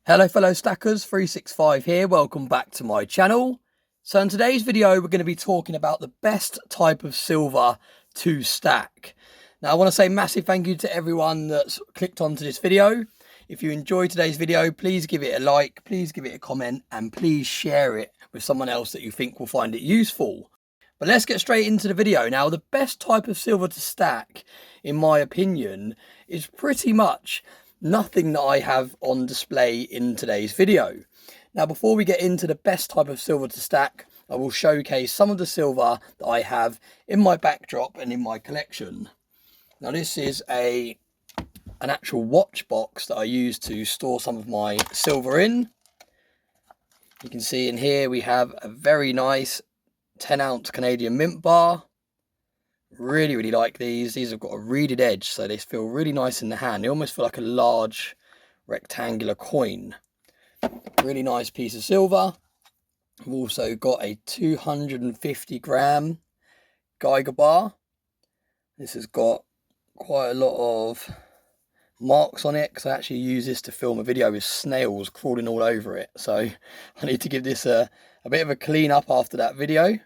Hello fellow stackers, 365 here, welcome back to my channel. So in today's video we're going to be talking about the best type of silver to stack. Now I want to say massive thank you to everyone that's clicked onto this video. If you enjoyed today's video, please give it a like, please give it a comment, and please share it with someone else that you think will find it useful. But let's get straight into the video. Now the best type of silver to stack, in my opinion, is pretty much nothing that I have on display in today's video. Now before we get into the best type of silver to stack, I will showcase some of the silver that I have in my backdrop and in my collection. Now this is an actual watch box that I use to store some of my silver in. You can see in here we have a very nice 10-ounce Canadian mint bar. Really like these. These have got a reeded edge, so they feel really nice in the hand. They almost feel like a large rectangular coin. Really nice piece of silver. I've also got a 250 gram Geiger bar. This has got quite a lot of marks on it because I actually use this to film a video with snails crawling all over it. So I need to give this a bit of a clean up after that video.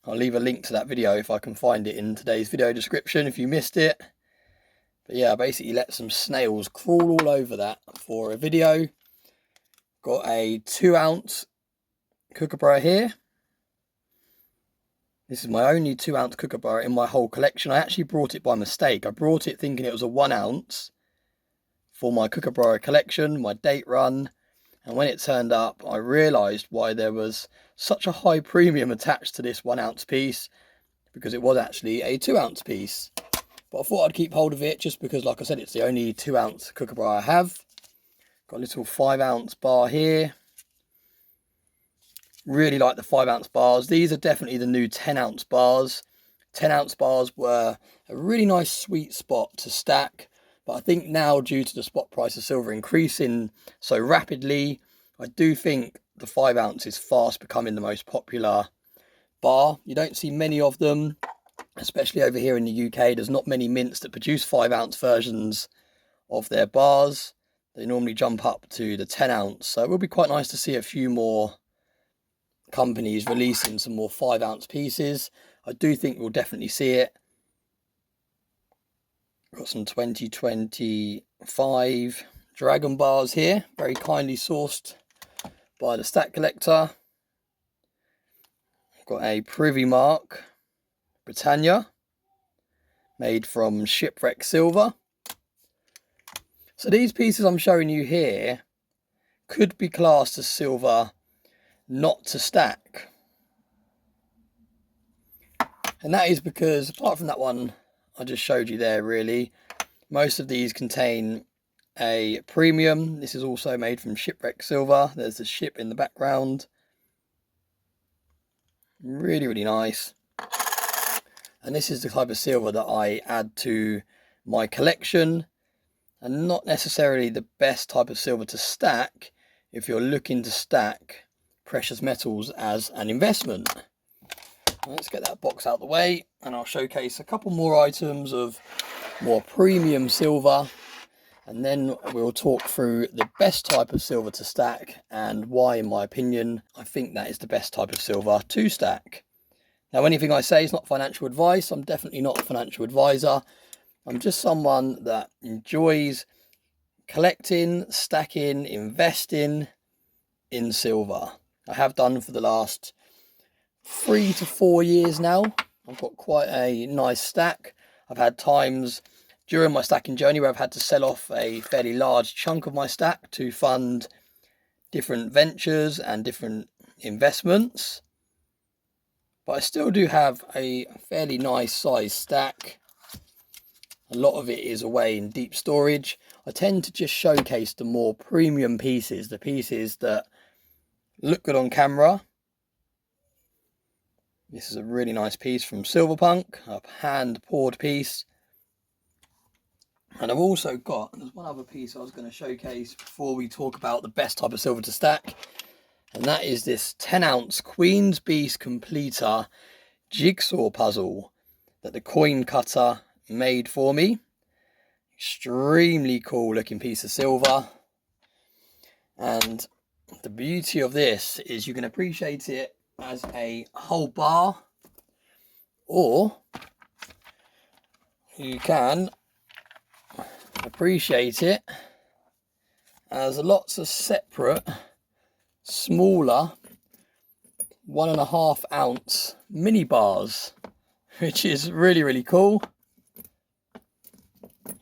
I'll leave a link to that video if I can find it in today's video description if you missed it. But yeah, I basically let some snails crawl all over that for a video. Got a 2-ounce kookaburra here. This is my only 2-ounce kookaburra in my whole collection. I actually brought it by mistake. I brought it thinking it was a 1-ounce for my kookaburra collection, my date run. And when it turned up, I realised why there was such a high premium attached to this 1-ounce piece, because it was actually a 2-ounce piece. But I thought I'd keep hold of it just because, like I said, it's the only 2-ounce kookaburra I have. Got a little 5-ounce bar here. Really like the 5-ounce bars. These are definitely the new 10-ounce bars. 10-ounce bars were a really nice sweet spot to stack. But I think now, due to the spot price of silver increasing so rapidly, I do think the 5-ounce is fast becoming the most popular bar. You don't see many of them, especially over here in the UK. There's not many mints that produce 5-ounce versions of their bars. They normally jump up to the 10-ounce. So it will be quite nice to see a few more companies releasing some more 5-ounce pieces. I do think we'll definitely see it. Got some 2025 Dragon bars here, very kindly sourced by the Stack Collector. Got a Privy Mark Britannia, made from shipwreck silver. So these pieces I'm showing you here could be classed as silver not to stack. And that is because, apart from that one I just showed you there, really, most of these contain a premium. This is also made from shipwreck silver. There's the ship in the background. Really nice. And this is the type of silver that I add to my collection, and not necessarily the best type of silver to stack if you're looking to stack precious metals as an investment. Let's get that box out of the way and I'll showcase a couple more items of more premium silver, and then we'll talk through the best type of silver to stack and why, in my opinion, I think that is the best type of silver to stack. Now, anything I say is not financial advice. I'm definitely not a financial advisor. I'm just someone that enjoys collecting, stacking, investing in silver. I have done for the last 3 to 4 years now. I've got quite a nice stack. I've had times during my stacking journey where I've had to sell off a fairly large chunk of my stack to fund different ventures and different investments. But I still do have a fairly nice size stack. A lot of it is away in deep storage. I tend to just showcase the more premium pieces, the pieces that look good on camera. This is a really nice piece from Silverpunk, a hand poured piece. And I've also got, there's one other piece I was going to showcase before we talk about the best type of silver to stack. And that is this 10-ounce Queen's Beast Completer jigsaw puzzle that the coin cutter made for me. Extremely cool looking piece of silver. And the beauty of this is you can appreciate it as a whole bar, or you can appreciate it as lots of separate, smaller 1.5 ounce mini bars, which is really, really cool.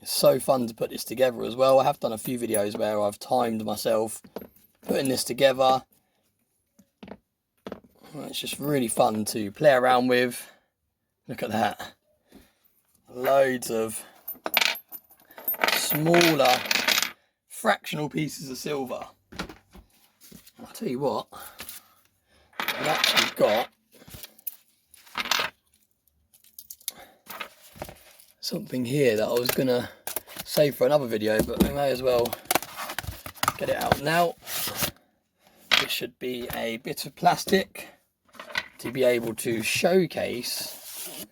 It's so fun to put this together as well. I have done a few videos where I've timed myself putting this together. It's just really fun to play around with. Look at that. Loads of smaller fractional pieces of silver. I'll tell you what, I've actually got something here that I was going to save for another video, but we may as well get it out now. This should be a bit of plastic to be able to showcase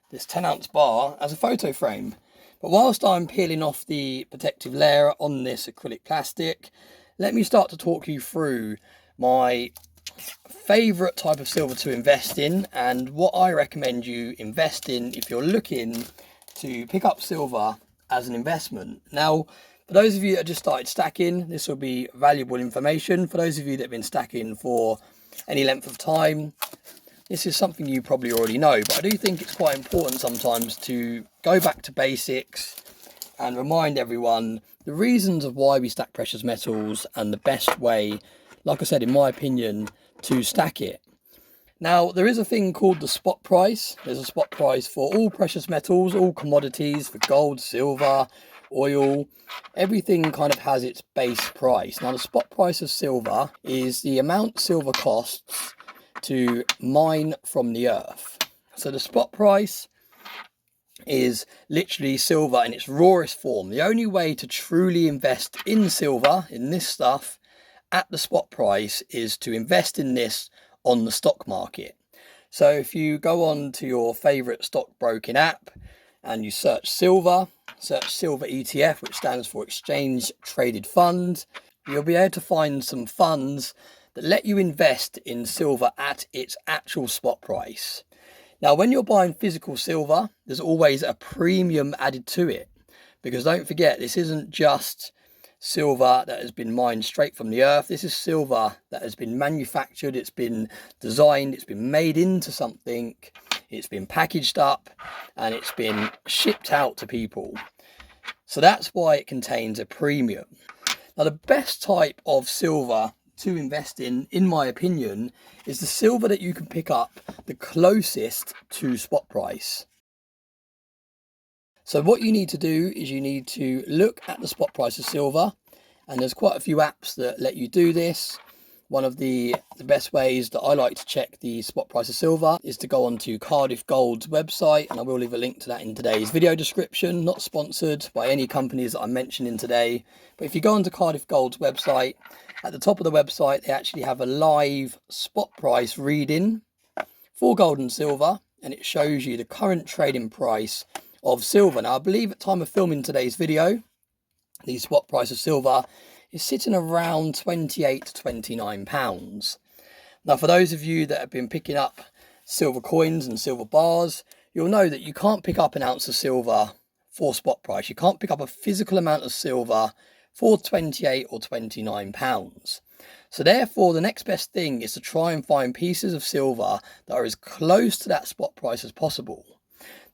this 10-ounce bar as a photo frame. But whilst I'm peeling off the protective layer on this acrylic plastic, let me start to talk you through my favourite type of silver to invest in and what I recommend you invest in if you're looking to pick up silver as an investment. Now, for those of you that just started stacking, this will be valuable information. For those of you that have been stacking for any length of time, this is something you probably already know, but I do think it's quite important sometimes to go back to basics and remind everyone the reasons of why we stack precious metals and the best way, like I said, in my opinion, to stack it. Now, there is a thing called the spot price. There's a spot price for all precious metals, all commodities, for gold, silver, oil. Everything kind of has its base price. Now, the spot price of silver is the amount silver costs to mine from the earth. So the spot price is literally silver in its rawest form. The only way to truly invest in silver, in this stuff, at the spot price is to invest in this on the stock market. So if you go on to your favorite stockbroking app and you search silver ETF, which stands for Exchange Traded Fund, you'll be able to find some funds that let you invest in silver at its actual spot price. Now, when you're buying physical silver, there's always a premium added to it, because don't forget, this isn't just silver that has been mined straight from the earth. This is silver that has been manufactured, it's been designed, it's been made into something, it's been packaged up, and it's been shipped out to people. So that's why it contains a premium. Now, the best type of silver to invest in my opinion, is the silver that you can pick up the closest to spot price. So what you need to do is you need to look at the spot price of silver, and there's quite a few apps that let you do this. One of the best ways that I like to check the spot price of silver is to go onto Cardiff Gold's website, and I will leave a link to that in today's video description. Not sponsored by any companies that I'm mentioning today, but if you go onto Cardiff Gold's website, at the top of the website they actually have a live spot price reading for gold and silver, and it shows you the current trading price of silver. Now, I believe at time of filming today's video, the spot price of silver is sitting around £28 to £29. Now, for those of you that have been picking up silver coins and silver bars, you'll know that you can't pick up an ounce of silver for spot price. You can't pick up a physical amount of silver for £28 or £29. So therefore, the next best thing is to try and find pieces of silver that are as close to that spot price as possible.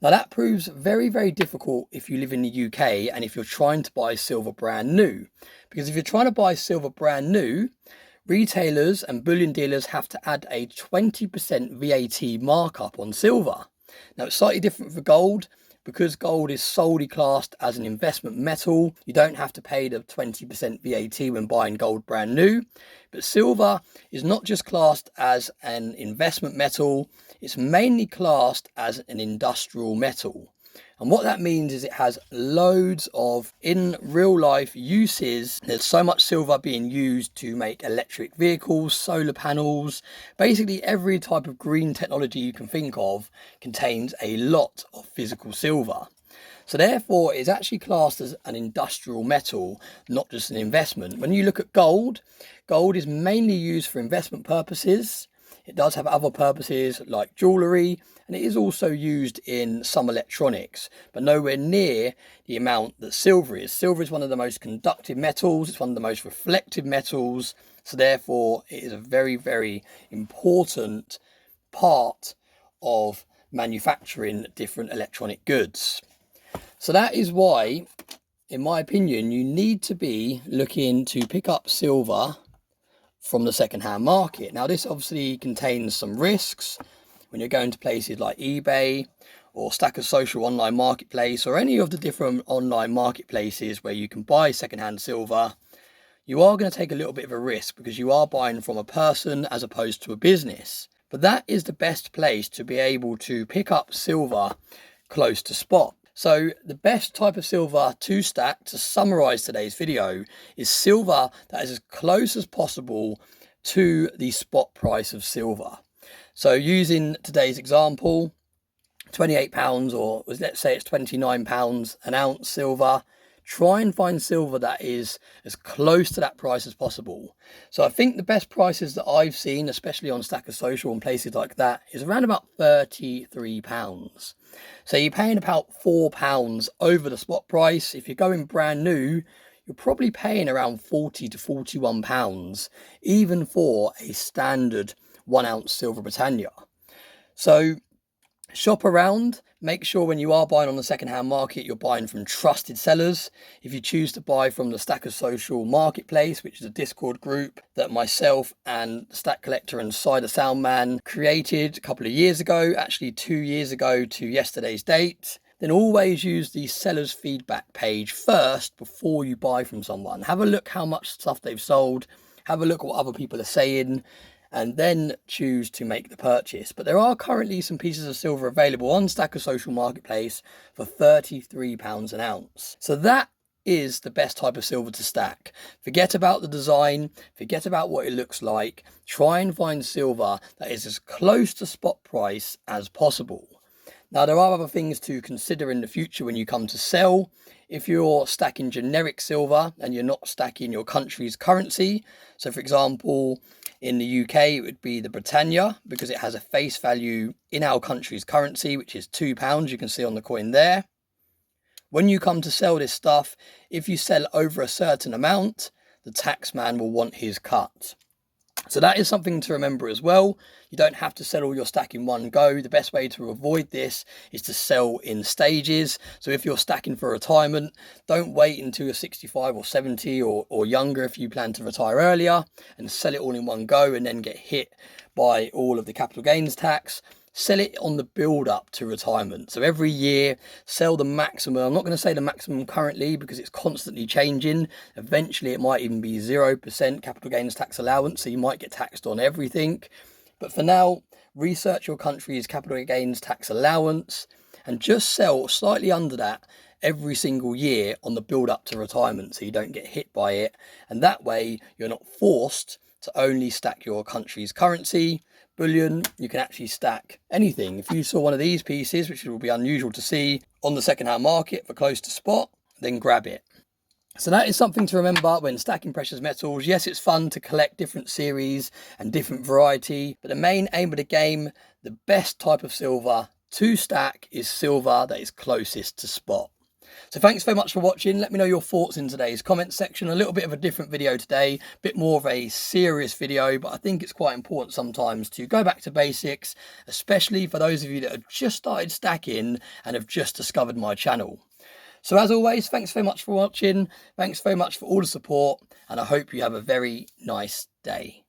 Now, that proves very, very difficult if you live in the UK and if you're trying to buy silver brand new. Because if you're trying to buy silver brand new, retailers and bullion dealers have to add a 20% VAT markup on silver. Now, it's slightly different for gold. Because gold is solely classed as an investment metal, you don't have to pay the 20% VAT when buying gold brand new. But silver is not just classed as an investment metal, it's mainly classed as an industrial metal. And what that means is it has loads of in real life uses. There's so much silver being used to make electric vehicles, solar panels, basically every type of green technology you can think of contains a lot of physical silver. So therefore, it's actually classed as an industrial metal, not just an investment. When you look at gold, gold is mainly used for investment purposes. It does have other purposes like jewellery, and it is also used in some electronics, but nowhere near the amount that silver is. Silver is one of the most conductive metals, it's one of the most reflective metals, so therefore it is a very, very important part of manufacturing different electronic goods. So that is why, in my opinion, you need to be looking to pick up silver from the second-hand market. Now, this obviously contains some risks when you're going to places like eBay or Stackers Social online marketplace or any of the different online marketplaces where you can buy second-hand silver. You are going to take a little bit of a risk because you are buying from a person as opposed to a business. But that is the best place to be able to pick up silver close to spot. So the best type of silver to stack, to summarize today's video, is silver that is as close as possible to the spot price of silver. So using today's example, £28, or let's say it's £29 an ounce silver, try and find silver that is as close to that price as possible. So I think the best prices that I've seen, especially on Stackers Social and places like that, is around about £33. So you're paying about £4 over the spot price. If you're going brand new, you're probably paying around £40 to £41, even for a standard 1 ounce silver Britannia. So shop around, make sure when you are buying on the second-hand market, you're buying from trusted sellers. If you choose to buy from the Stackers Social marketplace, which is a Discord group that myself and Stack Collector and Cider Soundman created a couple of years ago, actually 2 years ago to yesterday's date, then always use the seller's feedback page first before you buy from someone. Have a look how much stuff they've sold, have a look at what other people are saying, and then choose to make the purchase. But there are currently some pieces of silver available on Stackers Social Marketplace for £33 an ounce. So that is the best type of silver to stack. Forget about the design, forget about what it looks like. Try and find silver that is as close to spot price as possible. Now, there are other things to consider in the future when you come to sell. If you're stacking generic silver and you're not stacking your country's currency, so for example, in the UK, it would be the Britannia because it has a face value in our country's currency, which is £2. You can see on the coin there. When you come to sell this stuff, if you sell over a certain amount, the tax man will want his cut. So that is something to remember as well. You don't have to sell all your stack in one go. The best way to avoid this is to sell in stages. So if you're stacking for retirement, don't wait until you're 65 or 70 or younger if you plan to retire earlier and sell it all in one go and then get hit by all of the capital gains tax. Sell it on the build up to retirement. So every year, sell the maximum. I'm not going to say the maximum currently because it's constantly changing. Eventually, it might even be 0% capital gains tax allowance. So you might get taxed on everything. But for now, research your country's capital gains tax allowance and just sell slightly under that every single year on the build up to retirement so you don't get hit by it. And that way, you're not forced to only stack your country's currency. Bullion, you can actually stack anything. If you saw one of these pieces, which will be unusual to see on the second-hand market for close to spot, then grab it. So that is something to remember when stacking precious metals. Yes, it's fun to collect different series and different variety, but the main aim of the game, the best type of silver to stack is silver that is closest to spot. So thanks very much for watching. Let me know your thoughts in today's comments section. A little bit of a different video today, a bit more of a serious video, but I think it's quite important sometimes to go back to basics, especially for those of you that have just started stacking and have just discovered my channel. So as always, thanks very much for watching. Thanks very much for all the support, and I hope you have a very nice day.